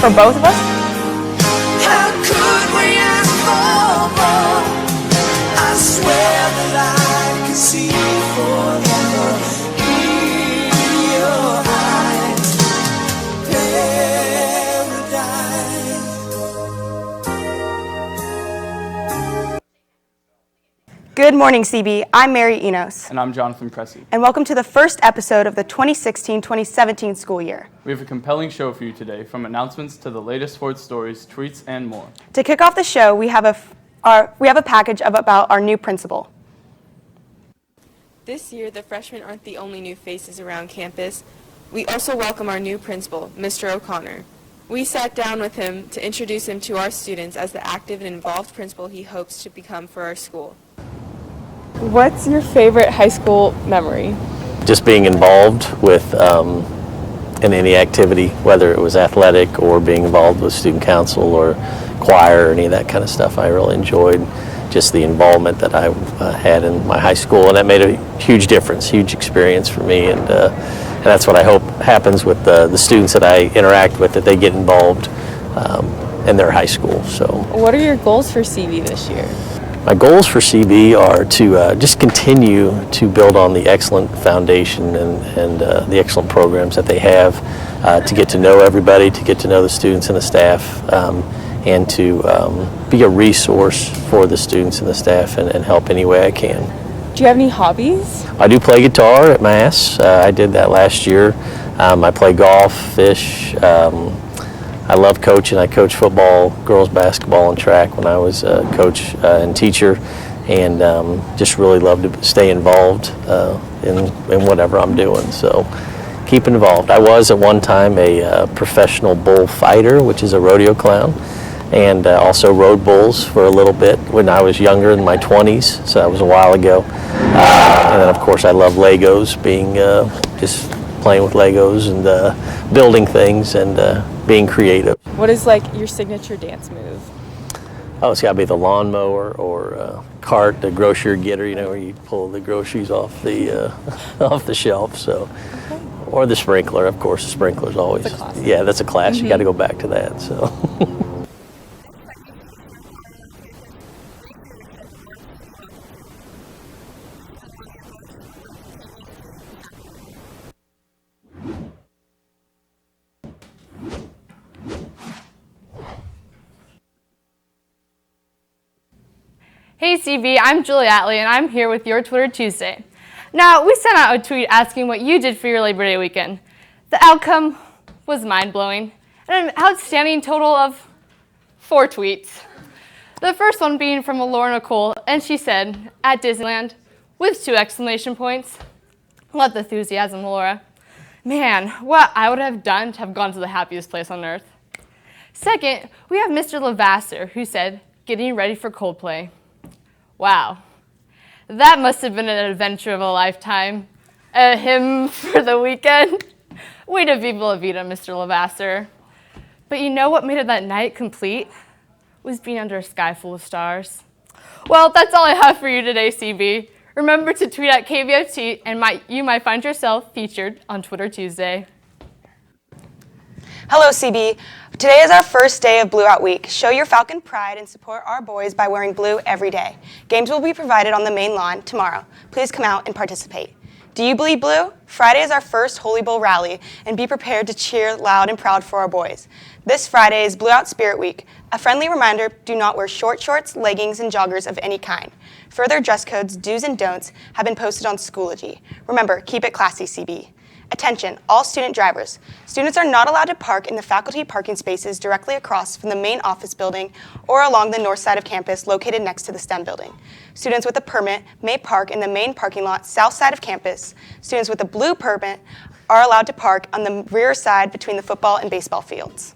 for both of us? How could we ask for more? I swear that I can see forever in your eyes. Paradise. Good morning, CB. I'm Mary Enos. And I'm Jonathan Pressey. And welcome to the first episode of the 2016-2017 school year. We have a compelling show for you today, from announcements to the latest sports stories, tweets, and more. To kick off the show, we have a package about our new principal. This year, the freshmen aren't the only new faces around campus. We also welcome our new principal, Mr. O'Connor. We sat down with him to introduce him to our students as the active and involved principal he hopes to become for our school. What's your favorite high school memory? Just being involved with in any activity, whether it was athletic or being involved with student council or choir or any of that kind of stuff. I really enjoyed just the involvement that I had in my high school, and that made a huge difference, huge experience for me, and that's what I hope happens with the students that I interact with, that they get involved in their high school. So, what are your goals for CV this year? My goals for CB are to just continue to build on the excellent foundation and the excellent programs that they have, to get to know everybody, to get to know the students and the staff, and to be a resource for the students and the staff and help any way I can. Do you have any hobbies? I do play guitar at Mass. I did that last year. I play golf, fish. I love coaching. I coached football, girls basketball, and track when I was a coach and teacher, and just really love to stay involved in whatever I'm doing. So keep involved. I was at one time a professional bull fighter, which is a rodeo clown, and also rode bulls for a little bit when I was younger, in my 20s, so that was a while ago. And then of course I love Legos, being just playing with Legos and building things and being creative. What is like your signature dance move? Oh, it's got to be the lawnmower or cart, the grocery getter, you know, where you pull the groceries off the off the shelf. So, okay. Or the sprinkler, of course. The sprinkler's always, yeah, that's a class. Mm-hmm. You got to go back to that. So. Hey CB, I'm Julie Atley, and I'm here with your Twitter Tuesday. Now, we sent out a tweet asking what you did for your Labor Day weekend. The outcome was mind-blowing, and an outstanding total of 4 tweets. The first one being from Laura Nicole, and she said, "At Disneyland," with 2 exclamation points. Love the enthusiasm, Laura. Man, what I would have done to have gone to the happiest place on earth. Second, we have Mr. Lavasser, who said, "Getting ready for Coldplay." Wow, that must have been an adventure of a lifetime. A hymn for the weekend. Way to Viva La Vida, Mr. Lavasser. But you know what made that night complete? Was being under a sky full of stars. Well, that's all I have for you today, CB. Remember to tweet at KBFT, and you might find yourself featured on Twitter Tuesday. Hello, CB. Today is our first day of Blue Out Week. Show your Falcon pride and support our boys by wearing blue every day. Games will be provided on the main lawn tomorrow. Please come out and participate. Do you bleed blue? Friday is our first Holy Bowl rally, and be prepared to cheer loud and proud for our boys. This Friday is Blue Out Spirit Week. A friendly reminder, do not wear short shorts, leggings, and joggers of any kind. Further dress codes, do's and don'ts, have been posted on Schoology. Remember, keep it classy, CB. Attention, all student drivers. Students are not allowed to park in the faculty parking spaces directly across from the main office building or along the north side of campus located next to the STEM building. Students with a permit may park in the main parking lot south side of campus. Students with a blue permit are allowed to park on the rear side between the football and baseball fields.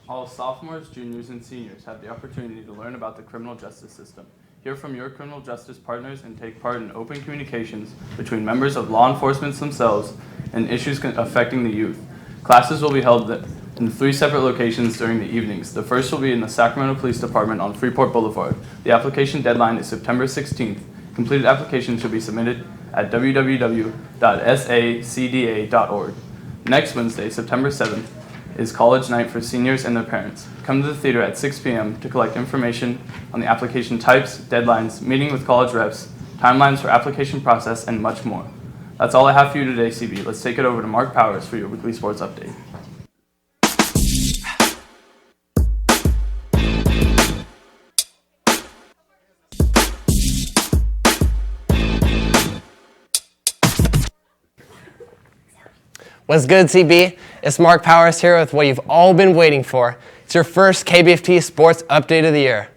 All sophomores, juniors, and seniors have the opportunity to learn about the criminal justice system. Hear from your criminal justice partners and take part in open communications between members of law enforcement themselves and issues affecting the youth. Classes will be held in 3 separate locations during the evenings. The first will be in the Sacramento Police Department on Freeport Boulevard. The application deadline is September 16th. Completed applications should be submitted at www.sacda.org. Next Wednesday, September 7th, is College Night for seniors and their parents. Come to the theater at 6 p.m. to collect information on the application types, deadlines, meeting with college reps, timelines for application process, and much more. That's all I have for you today, CB. Let's take it over to Mark Powers for your weekly sports update. What's good, CB? It's Mark Powers here with what you've all been waiting for. It's your first KBFT Sports Update of the year.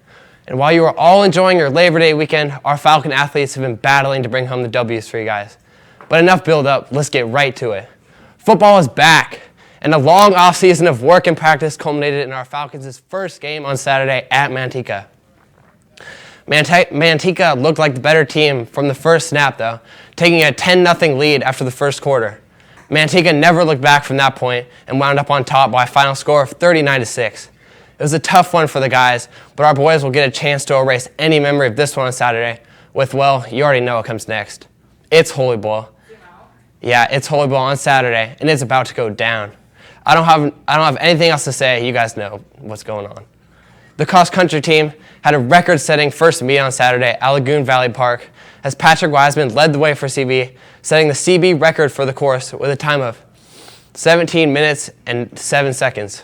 And while you are all enjoying your Labor Day weekend, our Falcon athletes have been battling to bring home the W's for you guys. But enough build-up, let's get right to it. Football is back, and a long off-season of work and practice culminated in our Falcons' first game on Saturday at Manteca. Manteca looked like the better team from the first snap, though, taking a 10-0 lead after the first quarter. Manteca never looked back from that point and wound up on top by a final score of 39-6. It was a tough one for the guys, but our boys will get a chance to erase any memory of this one on Saturday with, well, you already know what comes next. It's Volleyball. Yeah, it's Volleyball on Saturday, and it's about to go down. I don't have anything else to say. You guys know what's going on. The cross-country team had a record-setting first meet on Saturday at Lagoon Valley Park as Patrick Wiseman led the way for CB, setting the CB record for the course with a time of 17 minutes and 7 seconds,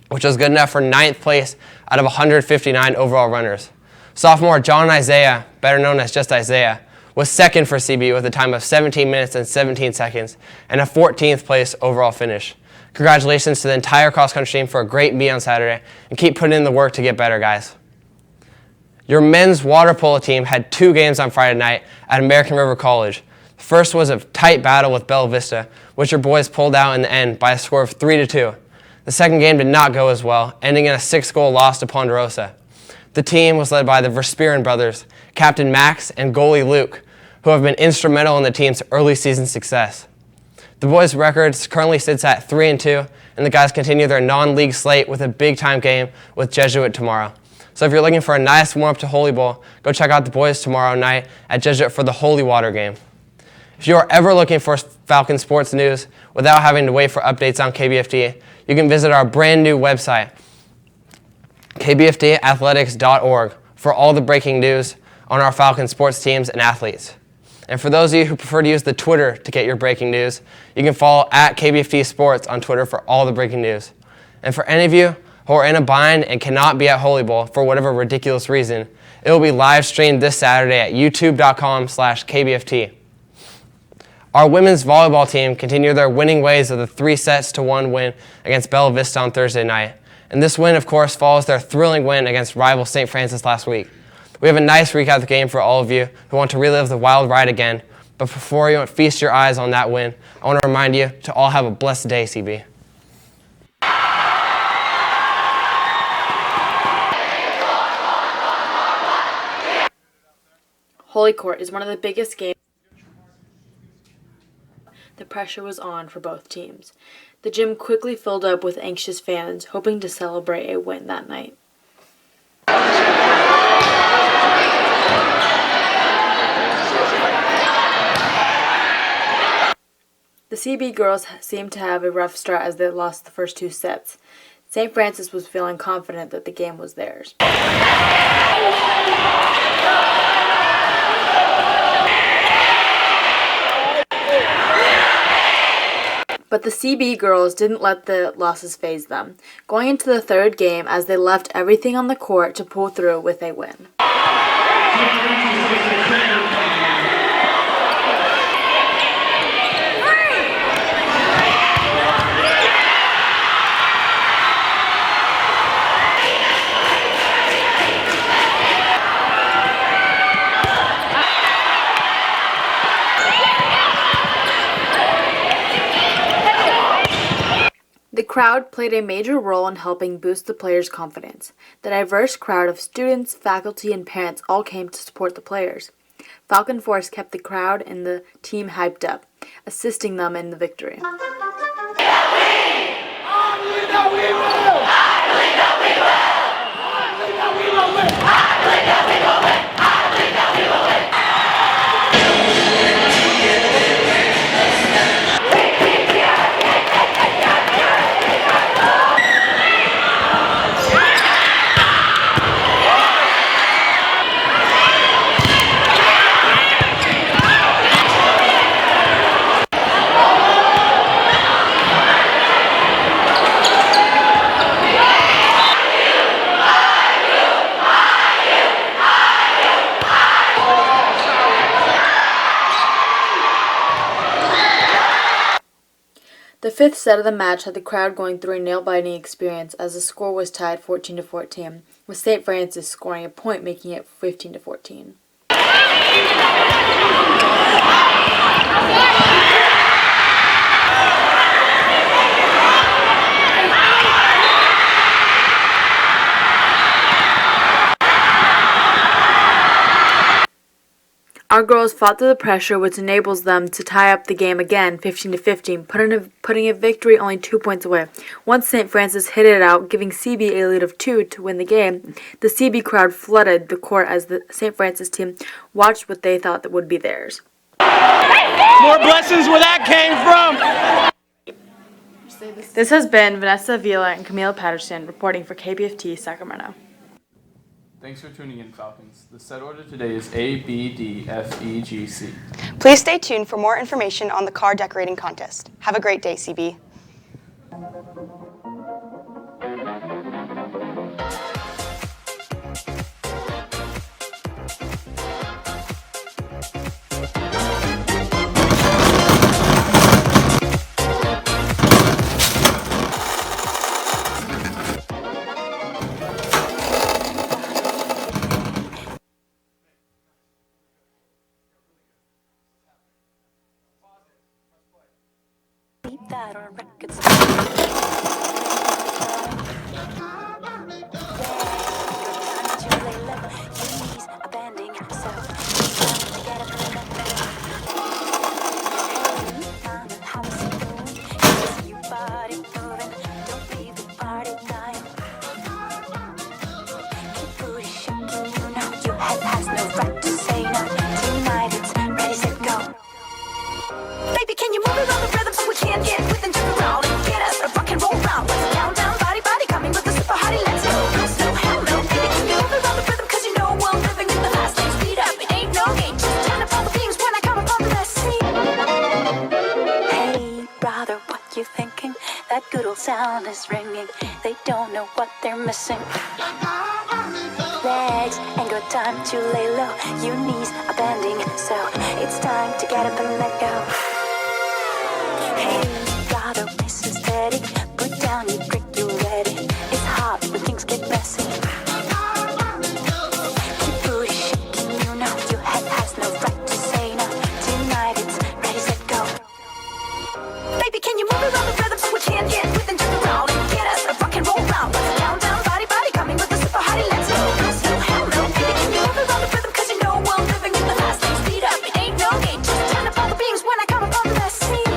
which was good enough for 9th place out of 159 overall runners. Sophomore John Isaiah, better known as just Isaiah, was second for CB with a time of 17 minutes and 17 seconds and a 14th place overall finish. Congratulations to the entire cross-country team for a great meet on Saturday, and keep putting in the work to get better, guys. Your men's water polo team had 2 games on Friday night at American River College. The first was a tight battle with Bella Vista, which your boys pulled out in the end by a score of 3-2. The second game did not go as well, ending in a 6-goal loss to Ponderosa. The team was led by the Verspieren brothers, Captain Max and goalie Luke, who have been instrumental in the team's early season success. The boys' record currently sits at 3-2, and the guys continue their non-league slate with a big-time game with Jesuit tomorrow. So if you're looking for a nice warm-up to Volleyball, go check out the boys tomorrow night at Jesuit for the Holy Water game. If you are ever looking for Falcon sports news without having to wait for updates on KBFT, you can visit our brand new website, kbftathletics.org, for all the breaking news on our Falcon sports teams and athletes. And for those of you who prefer to use the Twitter to get your breaking news, you can follow at KBFT Sports on Twitter for all the breaking news. And for any of you who are in a bind and cannot be at Volleyball for whatever ridiculous reason, it will be live streamed this Saturday at youtube.com/KBFT. Our women's volleyball team continued their winning ways of the 3-1 win against Bella Vista on Thursday night. And this win, of course, follows their thrilling win against rival St. Francis last week. We have a nice recap of the game for all of you who want to relive the wild ride again. But before you feast your eyes on that win, I want to remind you to all have a blessed day, CB. Holy Court is one of the biggest games. The pressure was on for both teams. The gym quickly filled up with anxious fans, hoping to celebrate a win that night. The CB girls seemed to have a rough start as they lost the first 2 sets. St. Francis was feeling confident that the game was theirs. But the CB girls didn't let the losses faze them, going into the third game as they left everything on the court to pull through with a win. The crowd played a major role in helping boost the players' confidence. The diverse crowd of students, faculty, and parents all came to support the players. Falcon Force kept the crowd and the team hyped up, assisting them in the victory. The fifth set of the match had the crowd going through a nail-biting experience as the score was tied 14-14, with St. Francis scoring a point, making it 15-14. Our girls fought through the pressure, which enables them to tie up the game again, 15-15, putting a victory only 2 points away. Once St. Francis hit it out, giving CB a lead of 2 to win the game, the CB crowd flooded the court as the St. Francis team watched what they thought that would be theirs. More blessings where that came from! This has been Vanessa Vila and Camila Patterson reporting for KBFT Sacramento. Thanks for tuning in, Falcons. The set order today is A, B, D, F, E, G, C. Please stay tuned for more information on the car decorating contest. Have a great day, CB. That on records. Baby, can you move it on the rhythm so we can get with and jump around and get us a rock and roll round? Let's down, down, body, body, coming with the super hottie. Let's go, go slow, hell no. Baby, can you move it on the rhythm? Cause you know we're living in the fast lane. Speed up, it ain't no game. Just turn up all the beams when I come up on the scene. Hey, brother, what you thinking? That good old sound is ringing. They don't know what they're missing. Legs ain't got time to lay low. Your knees are bending, so it's time to get up and let go. Hey, brother, nice and steady. Put down your brick, you ready. It's hot when things get messy. Keep booty shaking, you know your head has no right to say no. Tonight it's ready, set, go. Baby, can you move around the rhythm so we can get with and jump around and get us a rock and roll round? Let's down, down, body, body, coming with the super hottie. Let's go, go slow, hell no. Baby, can you move around the rhythm? Cause you know we're living in the fast lane. Speed up, it ain't no game. Just turn up all the beams when I come up on the scene.